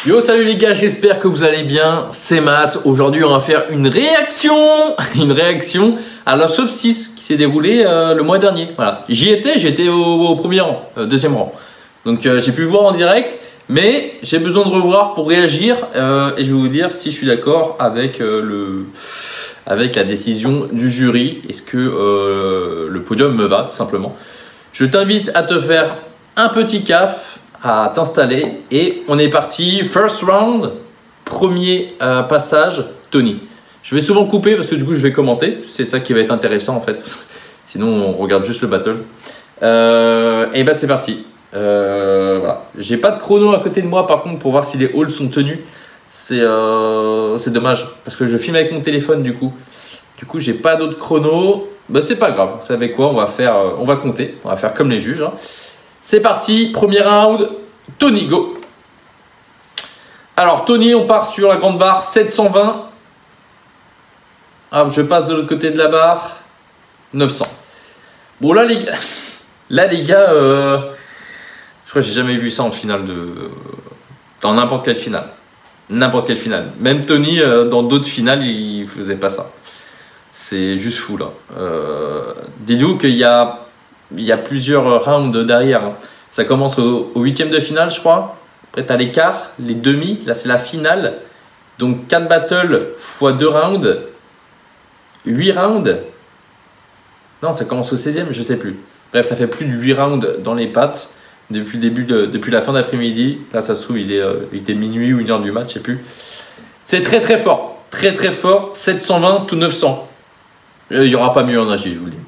Yo, salut les gars, j'espère que vous allez bien, c'est Matt. Aujourd'hui, on va faire une réaction à la Top 6 qui s'est déroulée le mois dernier. Voilà, j'étais au premier rang, deuxième rang. Donc j'ai pu voir en direct, mais j'ai besoin de revoir pour réagir et je vais vous dire si je suis d'accord avec la décision du jury. Est-ce que le podium me va, tout simplement. Je t'invite à te faire un petit caf, à t'installer et on est parti. First round, premier passage, Tony. Je vais souvent couper parce que du coup je vais commenter, c'est ça qui va être intéressant en fait. Sinon on regarde juste le battle. Et ben c'est parti. Voilà. J'ai pas de chrono à côté de moi par contre pour voir si les halls sont tenus. C'est dommage parce que je filme avec mon téléphone du coup. Du coup j'ai pas d'autre chrono. Ben, c'est pas grave, vous savez quoi, on va compter, on va faire comme les juges. Hein. C'est parti, premier round, Tony, go. Alors Tony, on part sur la grande barre, 720. Hop, je passe de l'autre côté de la barre, 900. Bon là les gars, je crois que j'ai jamais vu ça en finale dans n'importe quelle finale. N'importe quelle finale. Même Tony, dans d'autres finales, il faisait pas ça. C'est juste fou là. Dis-vous qu'il y a plusieurs rounds derrière. Hein. Ça commence au huitième de finale, je crois. Après, tu as les quarts, les demi. Là, c'est la finale. Donc, 4 battles x 2 rounds. 8 rounds. Non, ça commence au 16e, je sais plus. Bref, ça fait plus de 8 rounds dans les pattes depuis la fin d'après-midi. Là, ça se trouve, il était minuit ou 1h du match, je sais plus. C'est très, très fort. Très, très fort. 720 ou 900. Il n'y aura pas mieux en AG, je vous le dis.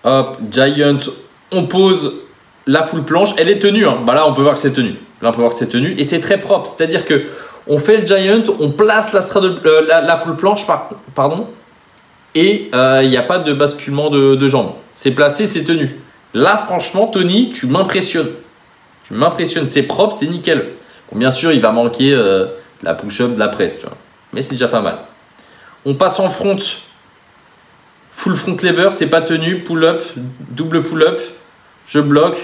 Hop, Giant, on pose la full planche. Elle est tenue. Hein. Bah là, on peut voir que c'est tenu. Là, on peut voir que c'est tenu. Et c'est très propre. C'est-à-dire que on fait le Giant, on place la full planche, pardon. Et il n'y a pas de basculement de jambes. C'est placé, c'est tenu. Là, franchement, Tony, tu m'impressionnes. Tu m'impressionnes. C'est propre, c'est nickel. Bon, bien sûr, il va manquer la push-up, de la presse. Tu vois. Mais c'est déjà pas mal. On passe en front. Full front lever, c'est pas tenu. Pull-up, double pull-up. Je bloque.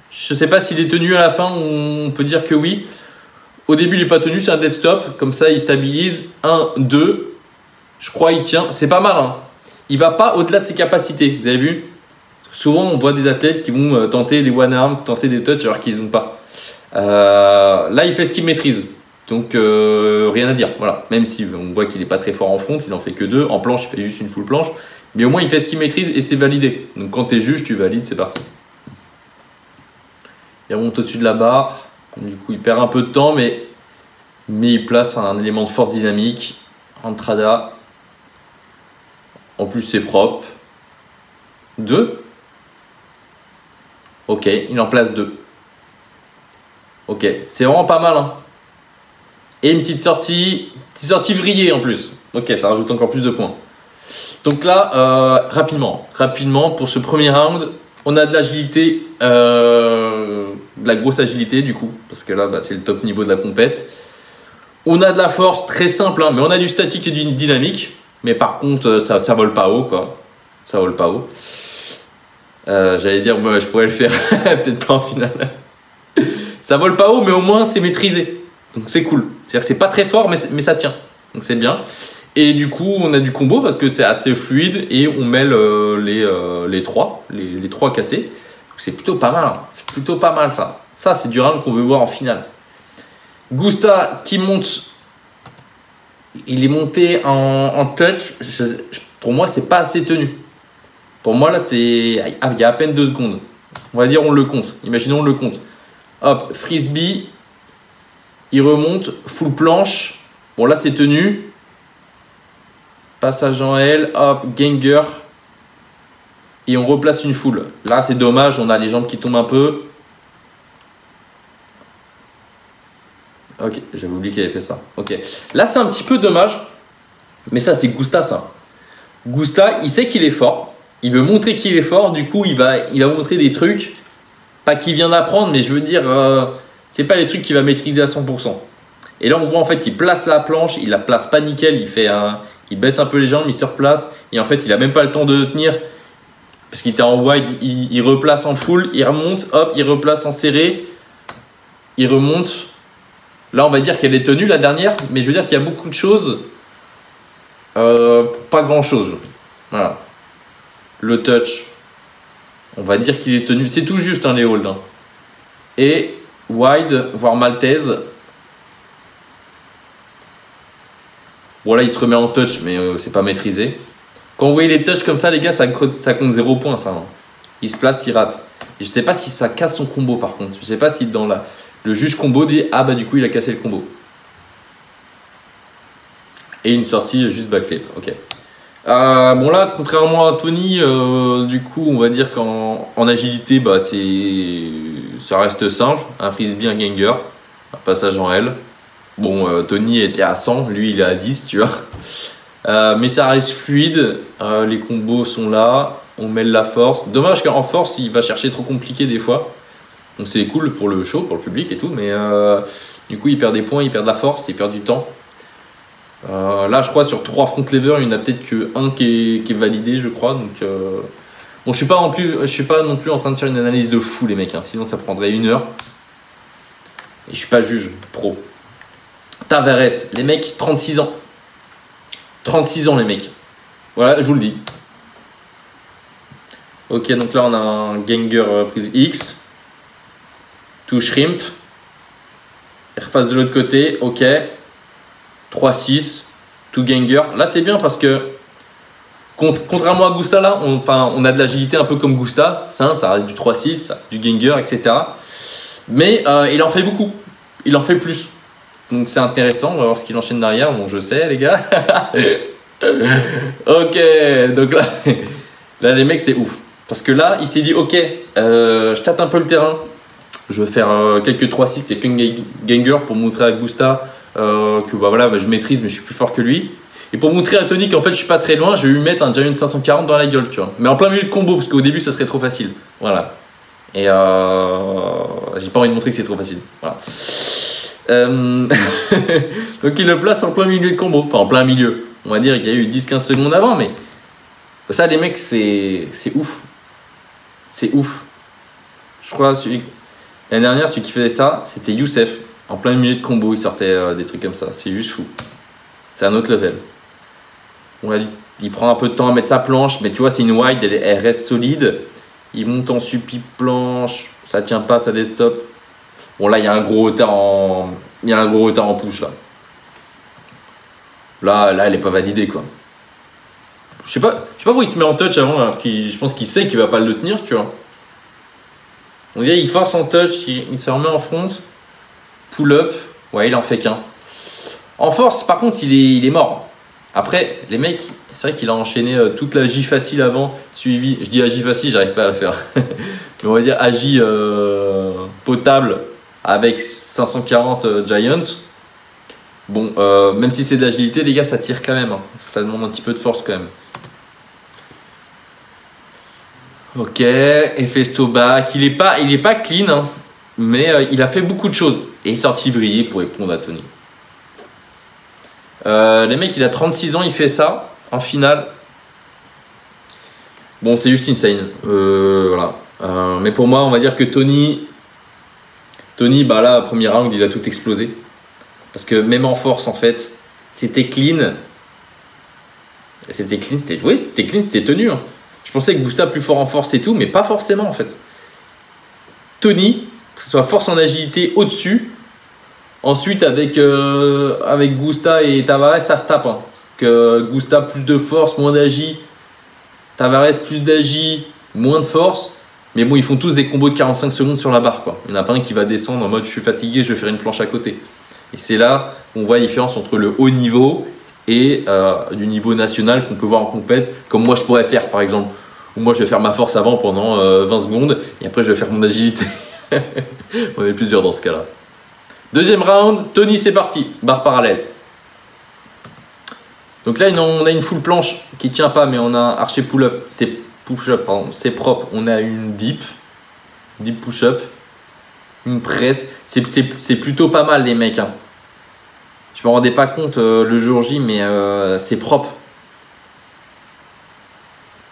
Je sais pas s'il est tenu à la fin, on peut dire que oui. Au début, il n'est pas tenu, c'est un dead stop. Comme ça, il stabilise. 1, 2. Je crois il tient. C'est pas mal. Hein. Il va pas au-delà de ses capacités. Vous avez vu? Souvent, on voit des athlètes qui vont tenter des one-arm, tenter des touch alors qu'ils n'ont pas. Là, il fait ce qu'il maîtrise. Donc, rien à dire. Voilà. Même si on voit qu'il n'est pas très fort en front, il n'en fait que 2. En planche, il fait juste une full planche. Mais au moins, il fait ce qu'il maîtrise et c'est validé. Donc, quand tu es juge, tu valides, c'est parfait. Il remonte au-dessus de la barre. Du coup, il perd un peu de temps, mais il place un élément de force dynamique. Entrada. En plus, c'est propre. 2. Ok, il en place 2. Ok, c'est vraiment pas mal. Hein. Et une petite sortie vrillée en plus. Ok, ça rajoute encore plus de points. Donc là, rapidement pour ce premier round, on a de l'agilité, de la grosse agilité du coup, parce que là, c'est le top niveau de la compète. On a de la force très simple, hein, mais on a du statique et du dynamique. Mais par contre, ça vole pas haut, quoi. Ça vole pas haut. J'allais dire, moi, je pourrais le faire, peut-être pas en finale. Ça vole pas haut, mais au moins c'est maîtrisé. Donc c'est cool. C'est-à-dire que c'est pas très fort, mais ça tient. Donc c'est bien. Et du coup, on a du combo parce que c'est assez fluide et on mêle les trois KT. Donc c'est plutôt pas mal. Hein. C'est plutôt pas mal ça. Ça, c'est du round qu'on veut voir en finale. Gusta qui monte. Il est monté en touch. Pour moi, c'est pas assez tenu. Pour moi, là, il y a à peine 2 secondes. On va dire, on le compte. Imaginons, on le compte. Hop, frisbee. Il remonte, full planche. Bon, là, c'est tenu. Passage en L, hop, ganger. Et on replace une full. Là, c'est dommage, on a les jambes qui tombent un peu. Ok, j'avais oublié qu'il avait fait ça. Ok, là, c'est un petit peu dommage. Mais ça, c'est Gusta, ça. Gusta, il sait qu'il est fort. Il veut montrer qu'il est fort. Du coup, il va montrer des trucs. Pas qu'il vient d'apprendre, mais je veux dire, c'est pas les trucs qu'il va maîtriser à 100%. Et là, on voit en fait qu'il place la planche. Il la place pas nickel. Il baisse un peu les jambes, il se replace. Et en fait, il a même pas le temps de tenir. Parce qu'il était en wide, il replace en full, il remonte, hop, il replace en serré. il remonte. Là, on va dire qu'elle est tenue la dernière, mais je veux dire qu'il y a beaucoup de choses. Pas grand chose. Voilà. Le touch, on va dire qu'il est tenu. C'est tout juste les holds. Hein. Et wide, voire maltaise. Voilà, il se remet en touch, mais c'est pas maîtrisé. Quand vous voyez les touches comme ça, les gars, ça compte 0 points. Ça, hein. Il se place, il rate. Et je sais pas si ça casse son combo par contre. Je sais pas si dans le juge combo dit ah bah du coup il a cassé le combo. Et une sortie juste backflip. Ok. Bon là, contrairement à Tony, du coup on va dire qu'en agilité, bah ça reste simple. Un frisbee, un ganger, un passage en L. Bon, Tony était à 100, lui il est à 10, tu vois. Mais ça reste fluide. Les combos sont là. On mêle la force. Dommage qu'en force, il va chercher trop compliqué des fois. Donc c'est cool pour le show, pour le public et tout. Mais du coup, il perd des points, il perd de la force, il perd du temps. Là, je crois, sur 3 front lever, il n'y en a peut-être qu'un qui est validé, je crois. Donc, bon, je suis pas non plus en train de faire une analyse de fou, les mecs. Hein, sinon, ça prendrait 1 heure. Et je suis pas juge pro. Tavares, les mecs, 36 ans. 36 ans, les mecs. Voilà, je vous le dis. Ok, donc là on a un ganger prise X. Tout shrimp. Il repasse de l'autre côté. Ok. 3-6. Tout ganger. Là c'est bien parce que contrairement à Gusta là, on a de l'agilité un peu comme Gusta. Simple, ça reste du 3-6, du ganger, etc. Mais il en fait beaucoup. Il en fait plus. Donc c'est intéressant. On va voir ce qu'il enchaîne derrière. Bon, je sais les gars. Ok. Donc là les mecs c'est ouf. Parce que là, il s'est dit, ok, je tâte un peu le terrain. Je vais faire quelques 3-6, quelques ganger pour montrer à Gusta que bah, voilà, je maîtrise, mais je suis plus fort que lui. Et pour montrer à Tony qu'en fait, je suis pas très loin, je vais lui mettre un Giant 540 dans la gueule, tu vois. Mais en plein milieu de combo, parce qu'au début, ça serait trop facile. Voilà. Et j'ai pas envie de montrer que c'est trop facile. Voilà. Donc, il le place en plein milieu de combo. Enfin, en plein milieu. On va dire qu'il y a eu 10-15 secondes avant, mais ça, les mecs, c'est ouf. C'est ouf. Je crois l'année dernière, celui qui faisait ça, c'était Youssef. En plein milieu de combo, il sortait des trucs comme ça. C'est juste fou. C'est un autre level. Il prend un peu de temps à mettre sa planche, mais tu vois, c'est une wide, elle reste solide. Il monte en suppi planche, ça tient pas, ça déstop. Bon, là, il y a un gros retard en push, là. Là, elle est pas validée, quoi. Je sais pas pourquoi il se met en touch avant, alors je pense qu'il sait qu'il va pas le tenir, tu vois. On dirait qu'il force en touch, il se remet en front, pull up, ouais, il en fait qu'un. En force, par contre, il est mort. Après, les mecs, c'est vrai qu'il a enchaîné toute la J facile avant, suivi. Je dis AJ facile, j'arrive pas à la faire. Mais on va dire AJ potable avec 540 Giants. Bon, même si c'est de l'agilité, les gars, ça tire quand même. Hein. Ça demande un petit peu de force quand même. Ok, Hefesto back. Il est pas clean, hein, mais il a fait beaucoup de choses. Et il est sorti vriller pour répondre à Tony. Les mecs, il a 36 ans, il fait ça en finale. Bon, c'est juste insane. Voilà. Mais pour moi, on va dire que Tony, bah là, premier round, il a tout explosé. Parce que même en force, en fait, c'était clean. C'était clean, c'était tenu. Hein. Je pensais que Gusta plus fort en force et tout, mais pas forcément en fait. Tony, que ce soit force en agilité au-dessus. Ensuite, avec Gusta et Tavares, ça se tape. Hein. Que Gusta plus de force, moins d'agi. Tavares plus d'agi, moins de force. Mais bon, ils font tous des combos de 45 secondes sur la barre. Quoi. Il n'y en a pas un qui va descendre en mode je suis fatigué, je vais faire une planche à côté. Et c'est là où on voit la différence entre le haut niveau et du niveau national qu'on peut voir en compète, comme moi je pourrais faire par exemple. Ou moi je vais faire ma force avant pendant 20 secondes et après je vais faire mon agilité. On est plusieurs dans ce cas-là. Deuxième round, Tony c'est parti, barre parallèle. Donc là on a une full planche qui tient pas, mais on a un archer pull-up, c'est push-up, pardon, c'est propre. On a une deep push-up, une presse, c'est plutôt pas mal les mecs. Hein. Je me rendais pas compte le jour J, mais c'est propre.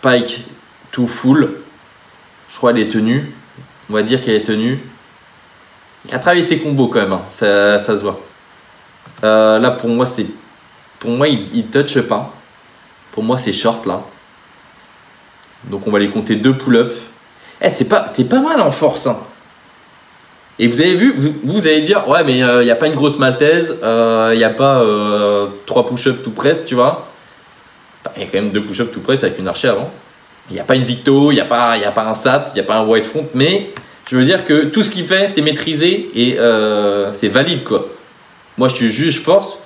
Pike tout full. Je crois qu'elle est tenue. On va dire qu'elle est tenue. Il a travaillé ses combos quand même, hein. Ça se voit. Là, pour moi, il touche pas. Pour moi, c'est short là. Donc, on va les compter 2 pull-ups. Eh, c'est pas mal en force, hein. Et vous avez vu, vous allez dire, ouais, mais il n'y a pas une grosse maltaise, il n'y a pas 3 push-ups tout press, tu vois. Il y a quand même 2 push-ups tout press avec une archée avant. Il n'y a pas une Victo, il n'y a pas un SAT, il n'y a pas un wide front, mais je veux dire que tout ce qu'il fait, c'est maîtrisé et c'est valide, quoi. Moi, je suis juge force,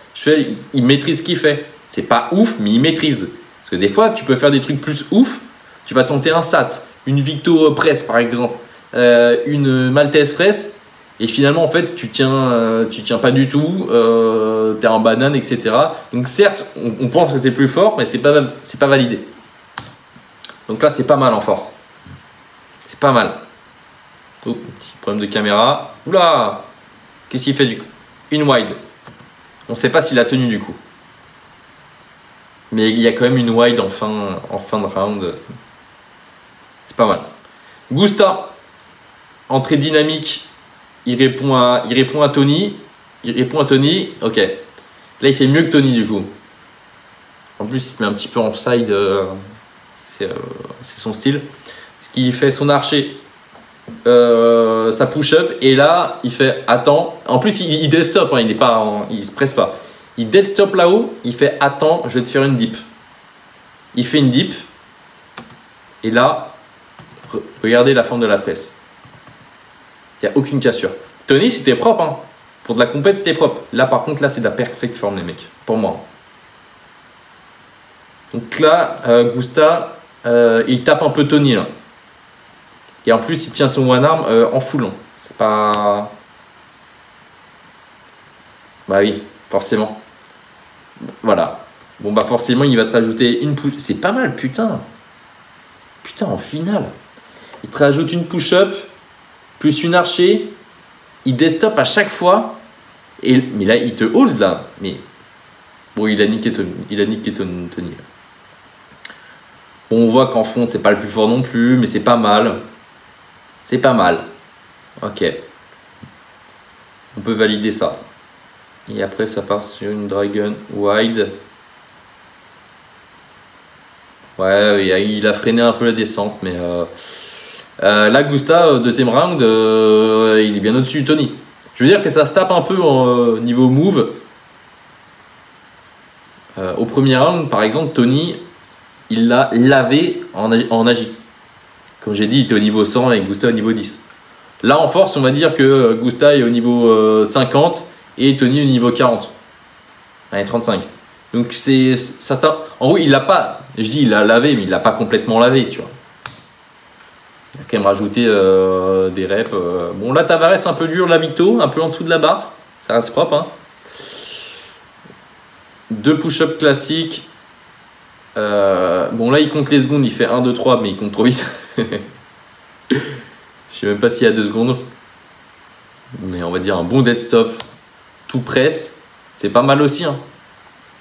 il maîtrise ce qu'il fait. C'est pas ouf, mais il maîtrise. Parce que des fois, tu peux faire des trucs plus ouf, tu vas tenter un SAT, une Victo press par exemple, une Maltaise press, et finalement, en fait, tu tiens pas du tout, tu es en banane, etc. Donc certes, on pense que c'est plus fort, mais c'est pas validé. Donc là, c'est pas mal en force. C'est pas mal. Oh, petit problème de caméra. Oula! Qu'est-ce qu'il fait du coup? Une wide. On ne sait pas s'il a tenu du coup. Mais il y a quand même une wide en fin de round. C'est pas mal. Gusta, entrée dynamique. Il répond à Tony. Ok. Là, il fait mieux que Tony du coup. En plus, il se met un petit peu en side. C'est son style. Ce qui fait son archer. Ça push up et là il fait attends. En plus il dead stop, hein, il se presse pas. Il dead stop là-haut, il fait attends, je vais te faire une dip. Il fait une dip et là regardez la forme de la presse. Il n'y a aucune cassure. Tony c'était propre, hein. Pour de la compète c'était propre. Là par contre là c'est de la perfect forme les mecs, pour moi. Donc là Gusta il tape un peu Tony là. Et en plus, il tient son one arm en foulant. C'est pas... Bah oui, forcément. Voilà. Bon bah forcément, il va te rajouter une push. C'est pas mal, putain. Putain, en finale. Il te rajoute une push-up, plus une archer. Il déstop à chaque fois. Mais là, il te hold là. Mais bon, il a niqué Tony. Bon, on voit qu'en front, c'est pas le plus fort non plus, mais c'est pas mal. C'est pas mal. Ok. On peut valider ça. Et après, ça part sur une Dragon Wide. Ouais, il a freiné un peu la descente. Mais là, Gusta, deuxième round, il est bien au-dessus de Tony. Je veux dire que ça se tape un peu au niveau move. Au premier round, par exemple, Tony, il l'a lavé en agi. Comme j'ai dit, il était au niveau 100 et Gusta au niveau 10. Là, en force, on va dire que Gusta est au niveau 50 et Tony au niveau 40. Allez, 35. Donc, ça en gros, il l'a pas... Je dis, il l'a lavé, mais il l'a pas complètement lavé, tu vois. Il a quand même rajouté des reps. Bon, là, Tavares, un peu dur, la Victo, un peu en dessous de la barre. Ça reste propre, hein. 2 push-ups classiques. Bon là il compte les secondes, il fait 1, 2, 3 mais il compte trop vite. Je sais même pas s'il y a 2 secondes. Mais on va dire un bon dead stop. Tout presse. C'est pas mal aussi, hein.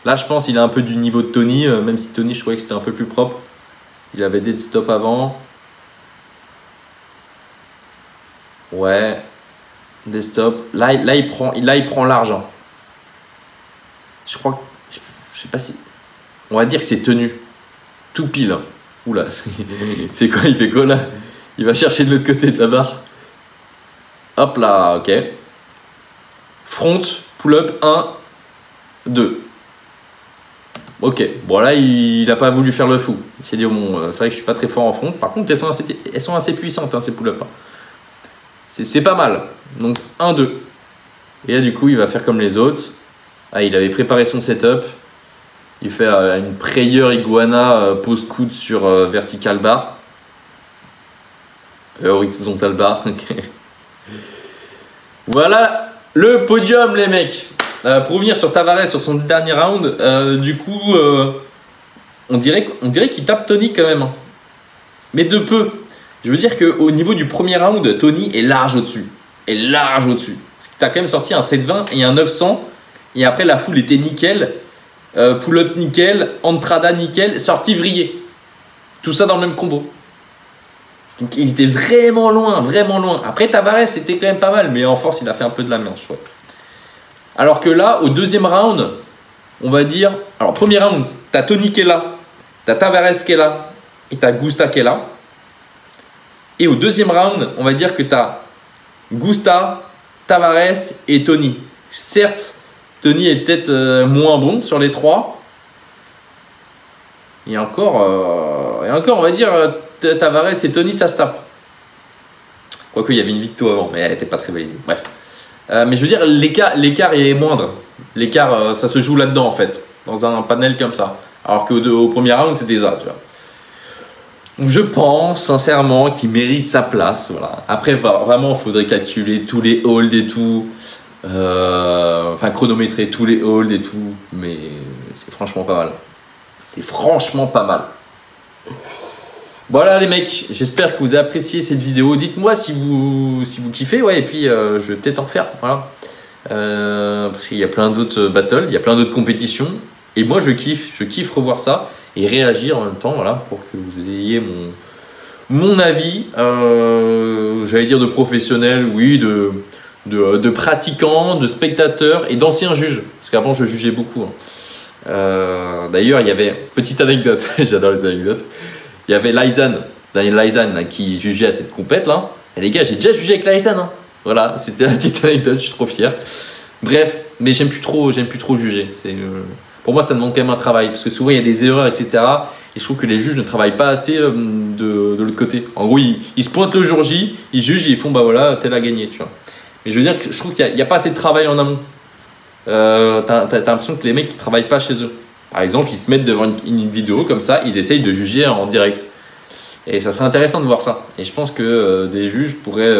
Là je pense qu'il a un peu du niveau de Tony. Même si Tony je trouvais que c'était un peu plus propre. Il avait dead stop avant. Ouais. Dead stop. Là il prend l'argent. Je crois que... Je sais pas si... On va dire que c'est tenu. Tout pile. Hein. Oula, c'est quoi? Il fait quoi là? Il va chercher de l'autre côté de la barre. Hop là, ok. Front, pull-up, 1, 2. Ok, bon là, il n'a pas voulu faire le fou. Il s'est dit, bon, c'est vrai que je suis pas très fort en front. Par contre, elles sont assez puissantes, hein, ces pull-up. Hein. C'est pas mal. Donc, 1, 2. Et là, du coup, il va faire comme les autres. Ah, il avait préparé son setup. Il fait une prayer iguana post-coude sur vertical bar. Horizontal bar. Voilà le podium, les mecs. Pour revenir sur Tavares, sur son dernier round, du coup, on dirait qu'il tape Tony quand même. Hein. Mais de peu. Je veux dire qu'au niveau du premier round, Tony est large au-dessus. Tu as quand même sorti un 720 et un 900. Et après, la foule était nickel. Pull-up nickel, entrada nickel, sortie vrillée. Tout ça dans le même combo. Donc il était vraiment loin, vraiment loin. Après Tavares c'était quand même pas mal, mais en force il a fait un peu de la merde, je trouve. Alors que là, au deuxième round, on va dire... Alors premier round, tu as Tony qui est là, tu as Tavares qui est là, et tu as Gusta qui est là. Et au deuxième round, on va dire que tu as Gusta, Tavares et Tony. Certes, Tony est peut-être moins bon sur les trois. Et encore, on va dire, Tavares et Tony, ça se tape. Quoique, il y avait une victoire avant, mais elle n'était pas très validée. Bref. Mais je veux dire, l'écart est moindre. L'écart, ça se joue là-dedans, en fait. Dans un panel comme ça. Alors qu'au premier round, c'était ça, tu vois. Donc, je pense, sincèrement, qu'il mérite sa place. Voilà. Après, vraiment, il faudrait calculer tous les holds et tout. Enfin, chronométrer tous les holds et tout. Mais c'est franchement pas mal. C'est franchement pas mal. Voilà les mecs, j'espère que vous avez apprécié cette vidéo. Dites-moi si vous kiffez, ouais, et puis je vais peut-être en faire. Voilà. Parce qu'il y a plein d'autres battles, il y a plein d'autres compétitions. Et moi je kiffe revoir ça et réagir en même temps, voilà, pour que vous ayez mon avis, j'allais dire de professionnel, oui, de pratiquants, de spectateurs et d'anciens juges. Parce qu'avant je jugeais beaucoup. D'ailleurs, il y avait, petite anecdote, j'adore les anecdotes, il y avait Daniel Laizan qui jugeait à cette compète là. Et les gars, j'ai déjà jugé avec Laizan. Hein. Voilà, c'était la petite anecdote, je suis trop fier. Bref, mais j'aime plus trop juger. Pour moi, ça demande quand même un travail parce que souvent il y a des erreurs, etc. Et je trouve que les juges ne travaillent pas assez de l'autre côté. En gros, ils se pointent le jour J, ils jugent et ils font bah voilà, tel a gagné, tu vois. Mais je veux dire que je trouve qu'il n'y a pas assez de travail en amont. T'as l'impression que les mecs qui travaillent pas chez eux. Par exemple, ils se mettent devant une vidéo comme ça, ils essayent de juger en direct. Et ça serait intéressant de voir ça. Et je pense que des juges pourraient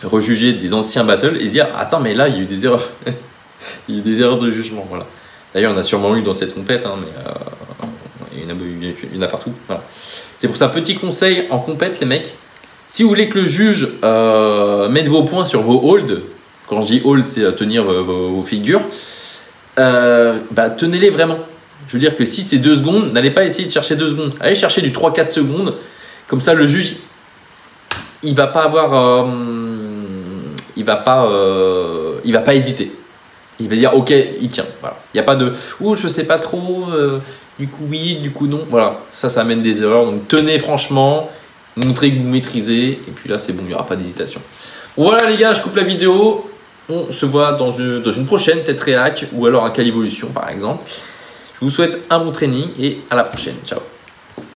rejuger des anciens battles et se dire attends, mais là il y a eu des erreurs. Il y a eu des erreurs de jugement. Voilà. D'ailleurs, il y en a sûrement eu dans cette compète, hein, mais il y en a partout. Voilà. C'est pour ça, petit conseil en compète, les mecs. Si vous voulez que le juge mette vos points sur vos holds, quand je dis hold, c'est tenir vos figures, tenez-les vraiment. Je veux dire que si c'est 2 secondes, n'allez pas essayer de chercher 2 secondes. Allez chercher du 3-4 secondes. Comme ça, le juge, il va pas avoir... il va pas hésiter. Il va dire ok, il tient. Voilà. Il n'y a pas de je sais pas trop, du coup oui, du coup non. Voilà, ça amène des erreurs. Donc tenez franchement, montrez que vous maîtrisez. Et puis là, c'est bon, il n'y aura pas d'hésitation. Voilà les gars, je coupe la vidéo. On se voit dans une prochaine, peut-être réac ou alors un Calivolution par exemple. Je vous souhaite un bon training et à la prochaine. Ciao.